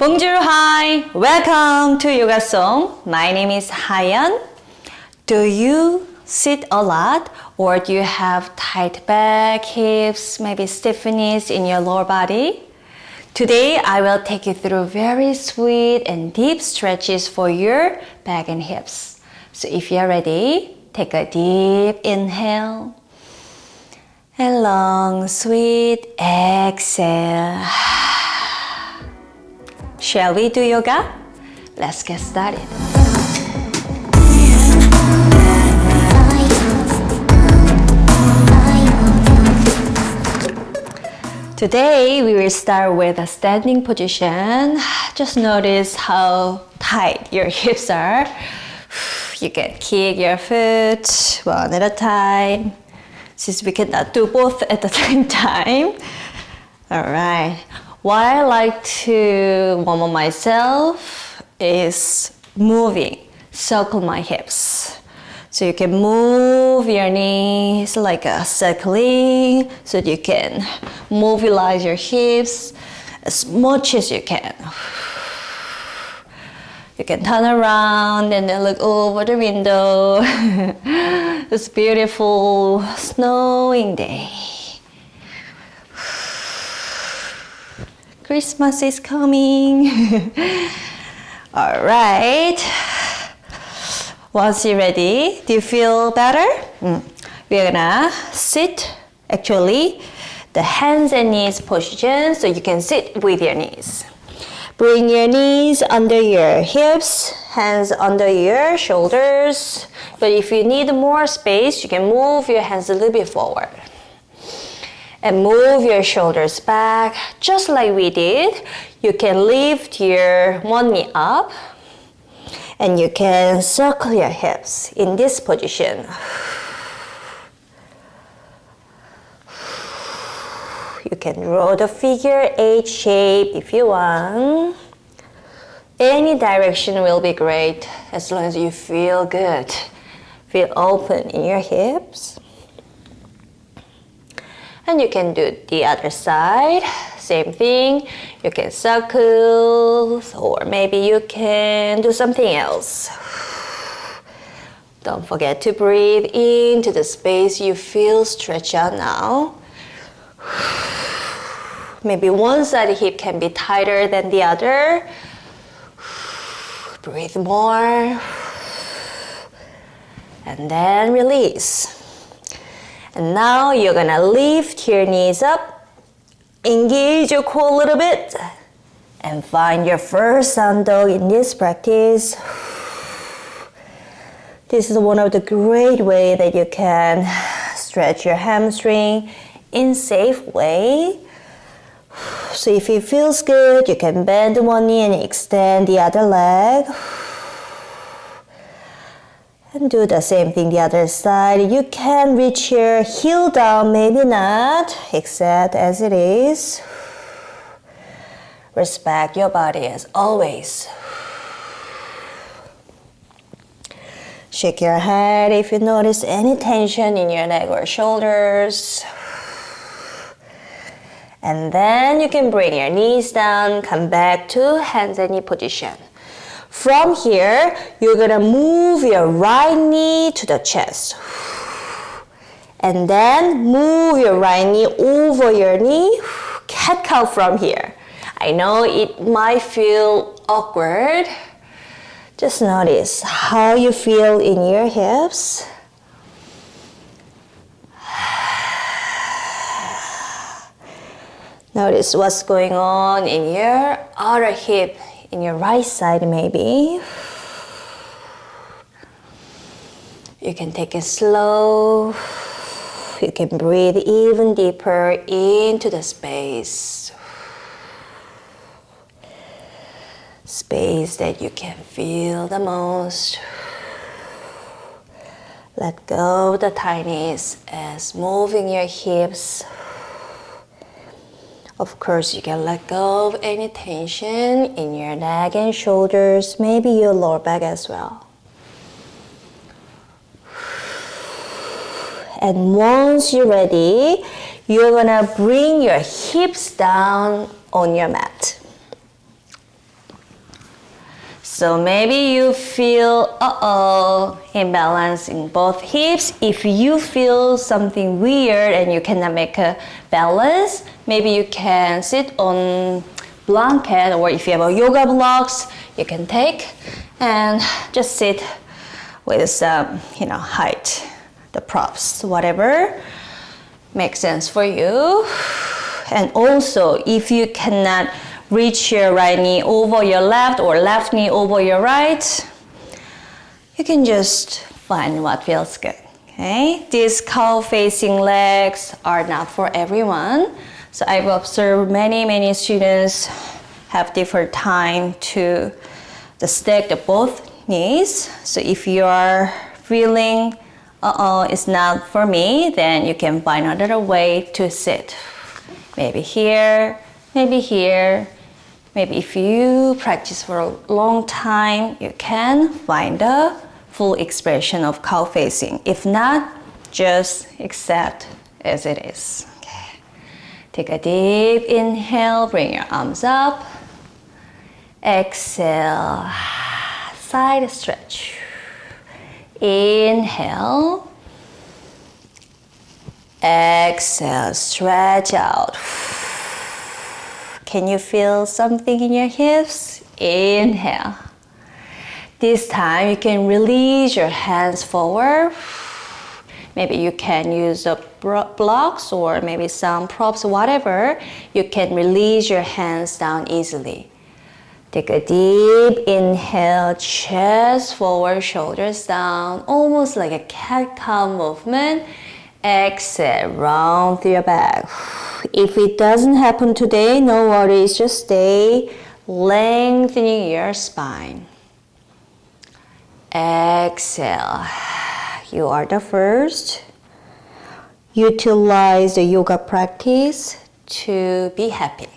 Bonjour, hi! Welcome to Yoga Song. My name is Hayan. Do you sit a lot or do you have tight back, hips, maybe stiffness in your lower body? Today, I will take you through very sweet and deep stretches for your back and hips. So if you're ready, take a deep inhale and long, sweet exhale. Shall we do yoga? Let's get started. Today, we will start with a standing position. Just notice how tight your hips are. You can kick your foot one at a time, since we cannot do both at the same time. All right. What I like to warm up myself is moving, circle my hips. So you can move your knees like a circling, so you can mobilize your hips as much as you can. You can turn around and then look over the window. It's a beautiful snowing day. Christmas is coming. All right. Once you're ready, do you feel better? We're gonna sit, actually, the hands and knees position, so you can sit with your knees. Bring your knees under your hips, hands under your shoulders. But if you need more space, you can move your hands a little bit forward. And move your shoulders back, just like we did. You can lift your one knee up, and you can circle your hips in this position. You can draw the figure 8 shape if you want. Any direction will be great, as long as you feel good. Feel open in your hips. And you can do the other side, same thing. You can circle, or maybe you can do something else. Don't forget to breathe into the space you feel, stretch out now. Maybe one side hip can be tighter than the other. Breathe more. And then release. And now you're gonna lift your knees up, engage your core a little bit, and find your first down dog in this practice. This is one of the great ways that you can stretch your hamstring in safe way. So if it feels good, you can bend one knee and extend the other leg. And do the same thing the other side. You can reach your heel down, maybe not. Accept as it is. Respect your body as always. Shake your head if you notice any tension in your neck or shoulders. And then you can bring your knees down, come back to hands and knee position. From here, you're gonna move your right knee to the chest. And then move your right knee over your knee. Cat-cow from here. I know it might feel awkward. Just notice how you feel in your hips. Notice what's going on in your outer hip. In your right side maybe. You can take it slow. You can breathe even deeper into the space. Space that you can feel the most. Let go of the tightness as moving your hips. Of course, you can let go of any tension in your neck and shoulders, maybe your lower back as well. And once you're ready, you're gonna bring your hips down on your mat. So maybe you feel, imbalance in both hips. If you feel something weird and you cannot make a balance, maybe you can sit on blanket, or if you have a yoga blocks, you can take and just sit with some, height, the props, whatever makes sense for you. And also, if you cannot reach your right knee over your left or left knee over your right, you can just find what feels good. Okay? These cow-facing legs are not for everyone. So I've observed many students have different time to stack the both knees. So if you are feeling, it's not for me, then you can find another way to sit. Maybe here, maybe here. Maybe if you practice for a long time, you can find the full expression of cow facing. If not, just accept as it is. Okay. Take a deep inhale, bring your arms up. Exhale, side stretch. Inhale. Exhale, stretch out. Can you feel something in your hips? Inhale. This time you can release your hands forward. Maybe you can use the blocks or maybe some props, whatever. You can release your hands down easily. Take a deep inhale, chest forward, shoulders down, almost like a cat-cow movement. Exhale, round through your back. If it doesn't happen today, no worries, just stay lengthening your spine. Exhale. You are the first. Utilize the yoga practice to be happy.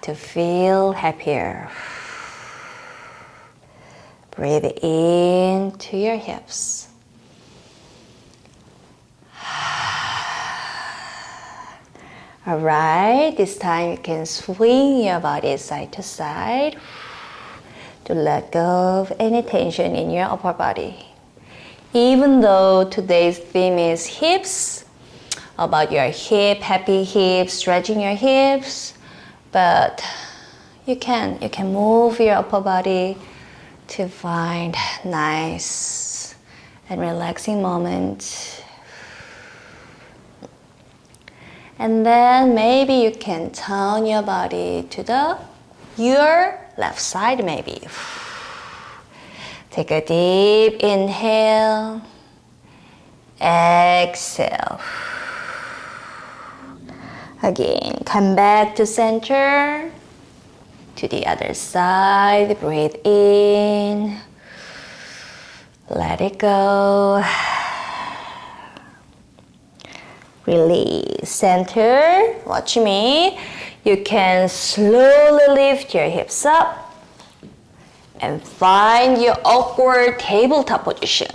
To feel happier. Breathe into your hips. Alright, this time you can swing your body side to side to let go of any tension in your upper body. Even though today's theme is hips, about your happy hips, stretching your hips, but you can move your upper body to find nice and relaxing moments. And then maybe you can turn your body to your left side maybe. Take a deep inhale. Exhale. Again, come back to center. To the other side. Breathe in. Let it go. Release. Center. Watch me. You can slowly lift your hips up and find your awkward tabletop position.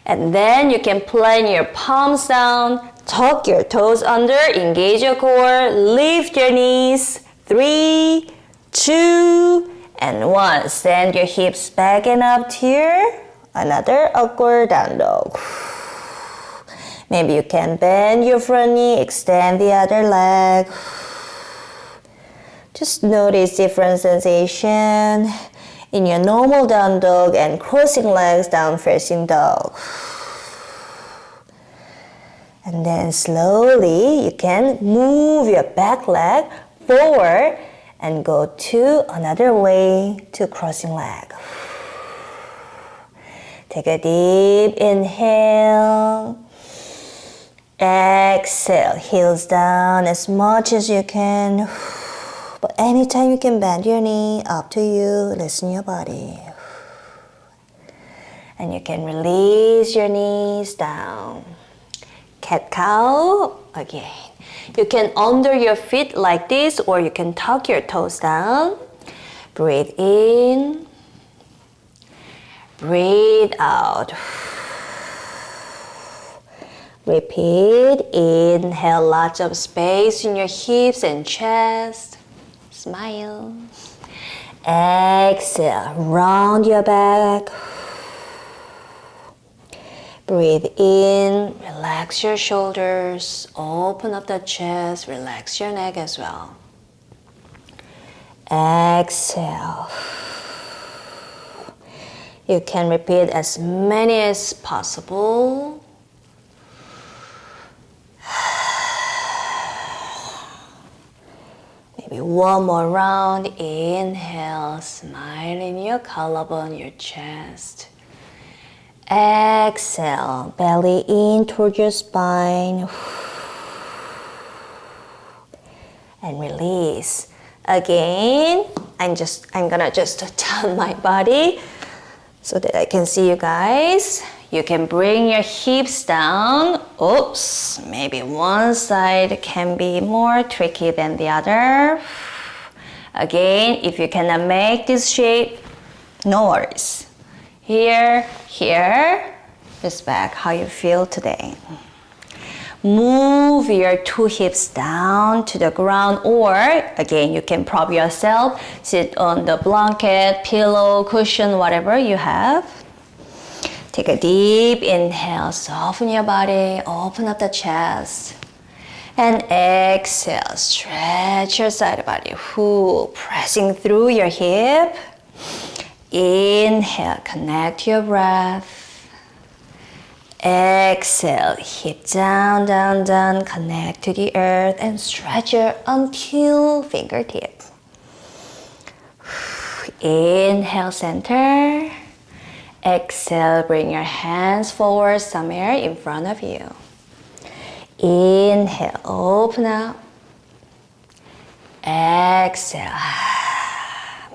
And then you can plant your palms down, tuck your toes under, engage your core, lift your knees. 3, 2, and 1. Send your hips back and up here. Another awkward down dog. Maybe you can bend your front knee, extend the other leg. Just notice different sensation in your normal down dog and crossing legs down facing dog. And then slowly you can move your back leg forward and go to another way to crossing leg. Take a deep inhale. Exhale, heels down as much as you can. But anytime you can bend your knee, up to you, listen to your body. And you can release your knees down. Cat-cow, again. You can under your feet like this, or you can tuck your toes down. Breathe in. Breathe out. Repeat. Inhale, lots of space in your hips and chest. Smile. Exhale, round your back. Breathe in, relax your shoulders, open up the chest, relax your neck as well. Exhale. You can repeat as many as possible. Maybe one more round. Inhale, smile in your collarbone, your chest. Exhale, belly in towards your spine. And release. Again, I'm gonna just turn my body so that I can see you guys. You can bring your hips down. Oops, maybe one side can be more tricky than the other. Again, if you cannot make this shape, no worries. Here, just back how you feel today. Move your two hips down to the ground, or again, you can prop yourself, sit on the blanket, pillow, cushion, whatever you have. Take a deep inhale, soften your body, open up the chest. And exhale, stretch your side body, pressing through your hip. Inhale, connect your breath. Exhale, hip down, down, down, connect to the earth and stretch your until fingertip. Inhale, center. Exhale, bring your hands forward somewhere in front of you. Inhale, open up. Exhale.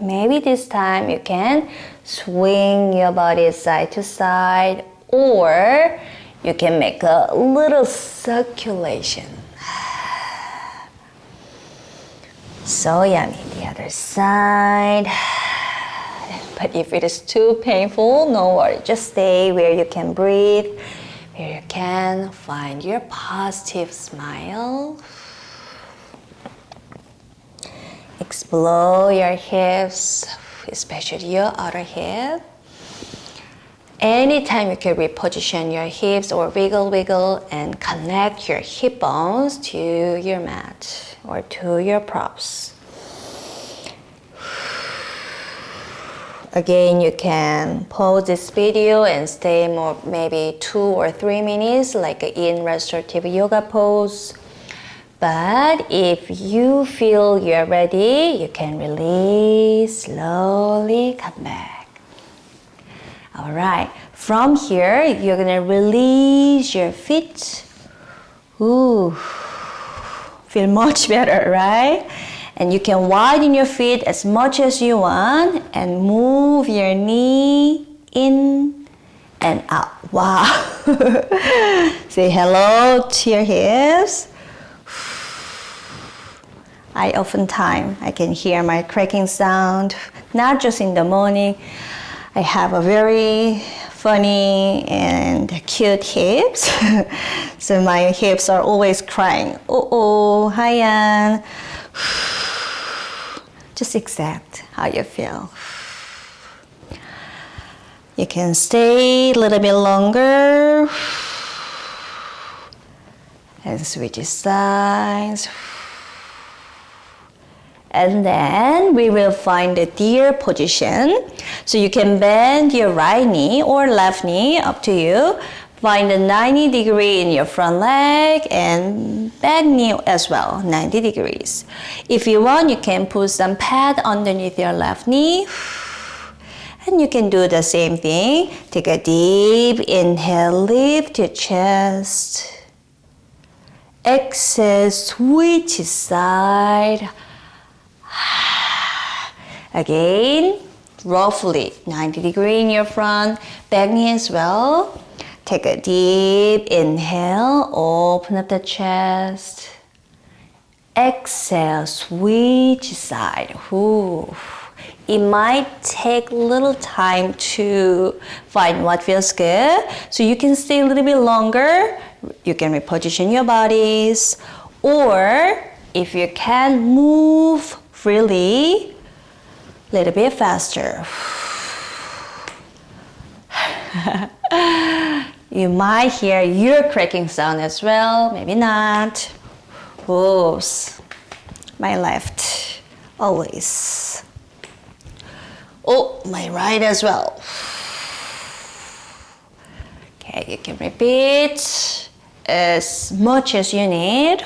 Maybe this time you can swing your body side to side, or you can make a little circulation. So yummy. The other side. But if it is too painful, no worry. Just stay where you can breathe, where you can find your positive smile. Explore your hips, especially your outer hip. Anytime you can reposition your hips or wiggle and connect your hip bones to your mat or to your props. Again, you can pause this video and stay more, maybe 2 or 3 minutes, like in restorative yoga pose. But if you feel you're ready, you can release, slowly come back. All right, from here, you're gonna release your feet. Ooh, feel much better, right? And you can widen your feet as much as you want and move your knee in and out. Wow. Say hello to your hips. I can hear my cracking sound, not just in the morning. I have a very funny and cute hips. So my hips are always crying. Oh, Hyan. Just accept how you feel. You can stay a little bit longer and switch sides. And then we will find the deer position. So you can bend your right knee or left knee, up to you. Find a 90 degree in your front leg and back knee as well, 90 degrees. If you want, you can put some pad underneath your left knee. And you can do the same thing. Take a deep inhale, lift your chest. Exhale, switch side. Again, roughly 90 degrees in your front, back knee as well. Take a deep inhale, open up the chest. Exhale, switch side. Ooh. It might take a little time to find what feels good. So you can stay a little bit longer. You can reposition your bodies. Or if you can, move freely, a little bit faster. You might hear your cracking sound as well, maybe not. Oops, my left, always. Oh, my right as well. Okay, you can repeat as much as you need.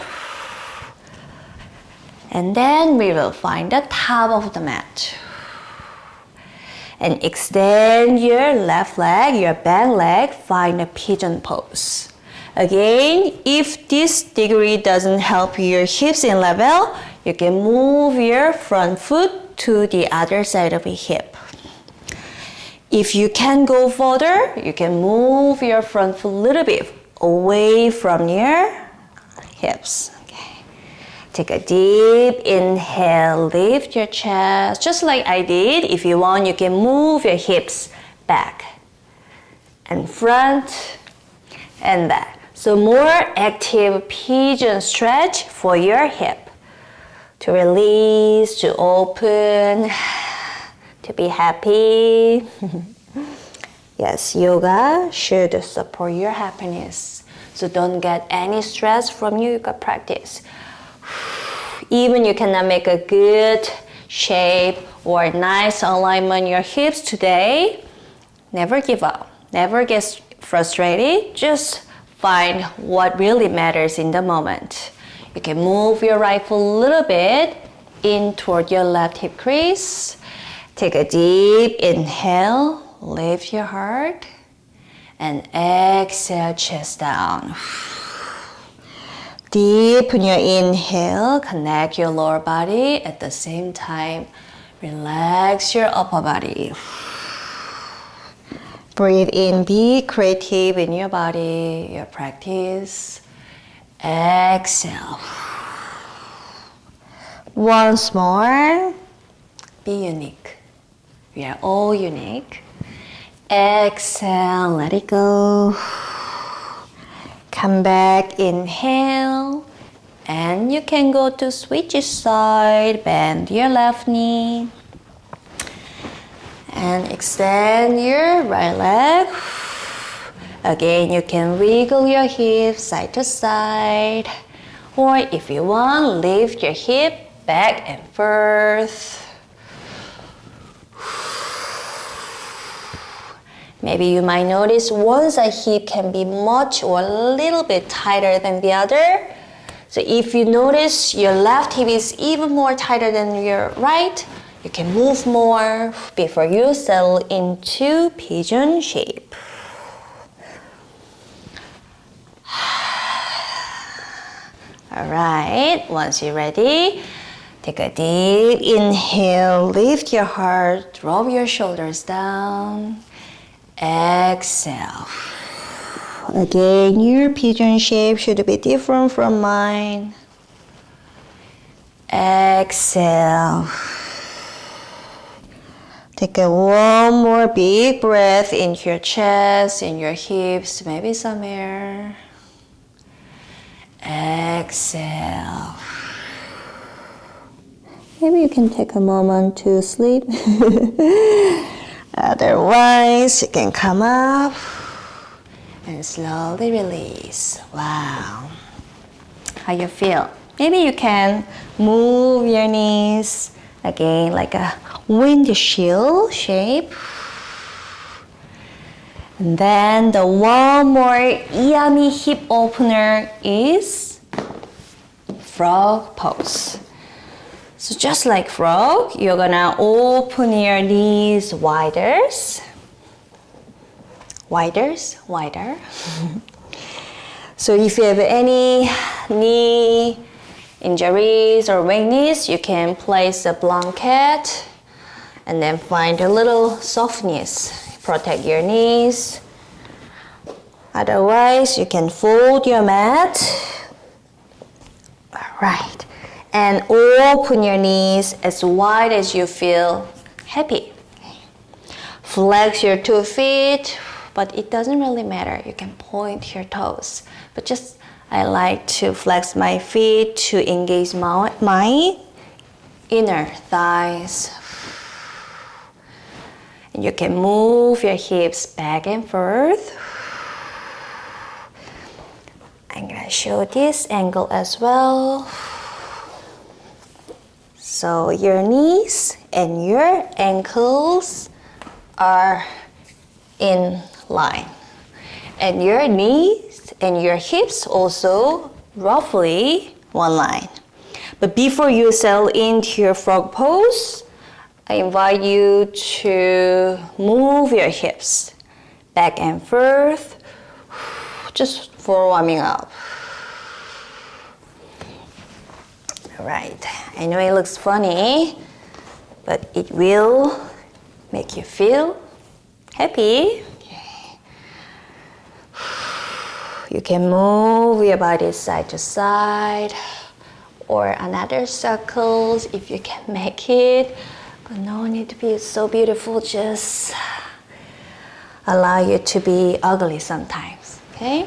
And then we will find the top of the mat. And extend your left leg, your back leg, find a pigeon pose. Again, if this degree doesn't help your hips in level, you can move your front foot to the other side of your hip. If you can go further, you can move your front foot a little bit away from your hips. Okay. Take a deep inhale, lift your chest, just like I did. If you want, you can move your hips back and front and back. So more active pigeon stretch for your hip. To release, to open, to be happy. Yes, yoga should support your happiness. So don't get any stress from yoga practice. Even you cannot make a good shape or nice alignment in your hips today, never give up. Never get frustrated. Just find what really matters in the moment. You can move your right foot a little bit in toward your left hip crease. Take a deep inhale, lift your heart, and exhale, chest down. Deepen your inhale, connect your lower body. At the same time, relax your upper body. Breathe in, be creative in your body, your practice. Exhale. Once more, be unique. We are all unique. Exhale, let it go. Come back, inhale. And you can go to switch side, bend your left knee. And extend your right leg. Again, you can wiggle your hips side to side. Or if you want, lift your hip back and forth. Maybe you might notice one side hip can be much or a little bit tighter than the other. So if you notice your left hip is even more tighter than your right, you can move more before you settle into pigeon shape. Alright, once you're ready, take a deep inhale, lift your heart, drop your shoulders down. Exhale. Again, your pigeon shape should be different from mine. Exhale. Take one more big breath into your chest, in your hips, maybe some air. Exhale. Maybe you can take a moment to sleep. Otherwise, you can come up and slowly release. Wow. How you feel? Maybe you can move your knees again like a windshield shape. And then the one more yummy hip opener is frog pose. So just like frog, you're gonna open your knees wider. So if you have any knee injuries or weakness, you can place a blanket and then find a little softness. Protect your knees. Otherwise, you can fold your mat. All right. And open your knees as wide as you feel happy. Flex your 2 feet, but it doesn't really matter. You can point your toes. But I like to flex my feet to engage my inner thighs. And you can move your hips back and forth. I'm going to show this angle as well. So your knees and your ankles are in line. And your knees and your hips also roughly one line. But before you settle into your frog pose, I invite you to move your hips back and forth just for warming up. All right, I know it looks funny, but it will make you feel happy. You can move your body side to side or another circles if you can make it. But no need to be so beautiful, just allow you to be ugly sometimes, okay?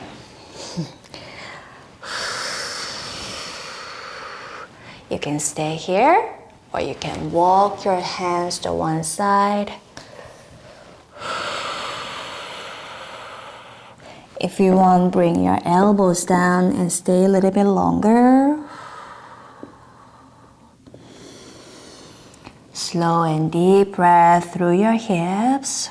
You can stay here or you can walk your hands to one side. If you want, bring your elbows down and stay a little bit longer. Slow and deep breath through your hips.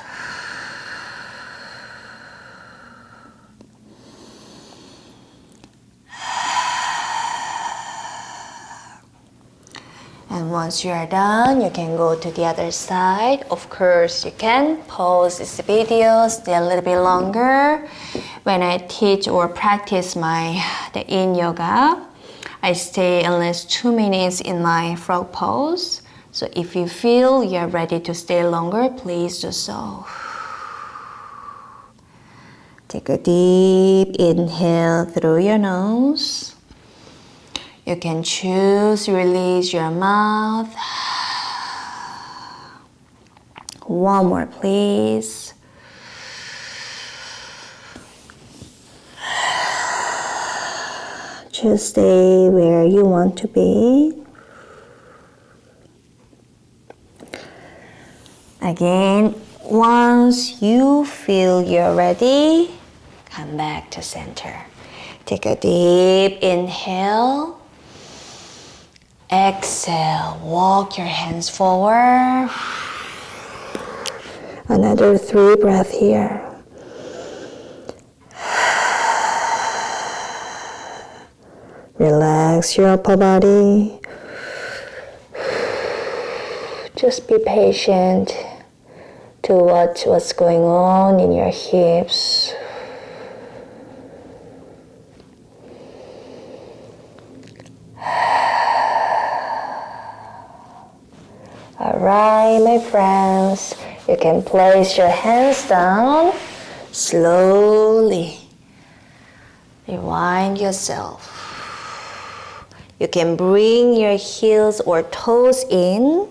And once you are done, you can go to the other side. Of course, you can pause this video, stay a little bit longer. When I teach or practice the yin yoga, I stay at least 2 minutes in my frog pose. So if you feel you're ready to stay longer, please do so. Take a deep inhale through your nose. You can choose to release your mouth. One more, please. Just stay where you want to be. Again, once you feel you're ready, come back to center. Take a deep inhale. Exhale, walk your hands forward. Another 3 breaths here. Relax your upper body. Just be patient to watch what's going on in your hips. Alright, my friends, you can place your hands down slowly. Rewind yourself. You can bring your heels or toes in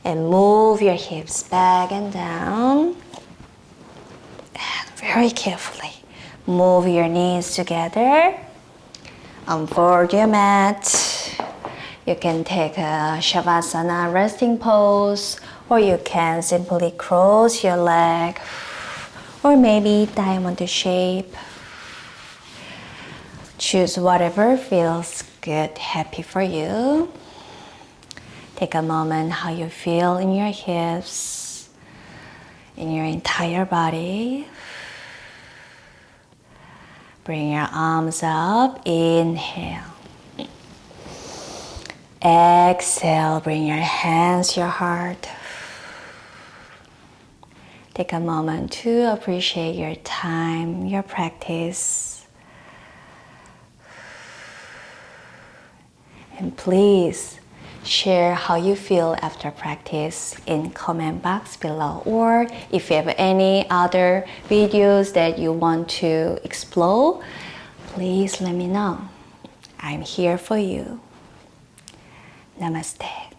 and move your hips back and down. And very carefully, move your knees together. Unfold your mat. You can take a Shavasana resting pose, or you can simply cross your leg, or maybe diamond shape. Choose whatever feels good, happy for you. Take a moment how you feel in your hips, in your entire body. Bring your arms up, inhale. Exhale, bring your hands to your heart. Take a moment to appreciate your time, your practice. And please share how you feel after practice in comment box below, or if you have any other videos that you want to explore, please let me know. I'm here for you. Namaste.